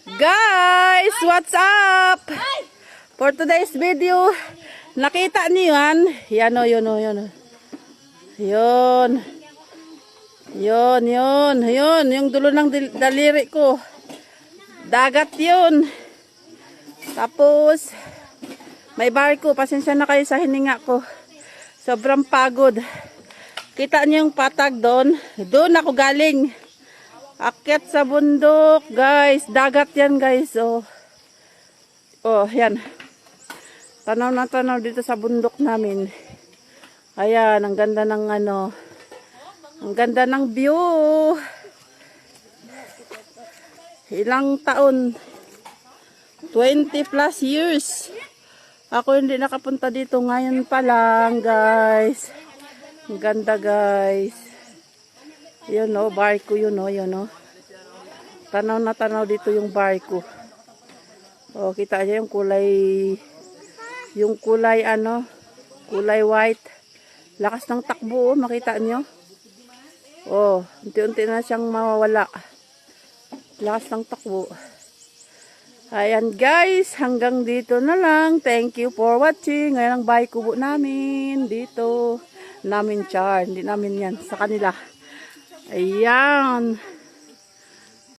Guys, what's up? For today's video, nakita niyo yan? Yan o, yun o, yun o. Yun. Yun, yun, yun. Yung dulo ng daliri ko. Dagat yun. Tapos, may barko. Pasensya na kayo sa hininga ko. Sobrang pagod. Kita niyo yung patag doon. Doon ako galing. Akyat sa bundok, guys. Dagat yan, guys. Oh, oh yan. Tanaw na tanaw dito sa bundok namin. Ayan, ang ganda ng ano. Ang ganda ng view. Ilang taon? 20 plus years. Ako hindi nakapunta dito ngayon pa lang, guys. Ang ganda, guys. Yun o, barko yun o, yun o. Tanaw na tanaw dito yung barko. O, kita niyo yung kulay ano, kulay white. Lakas ng takbo o, makita niyo. O, unti-unti na siyang mawawala. Lakas ng takbo. Ayan guys, hanggang dito na lang. Thank you for watching. Ngayon ang barko po namin dito. Namin char, hindi namin yan, sa kanila. Ayan.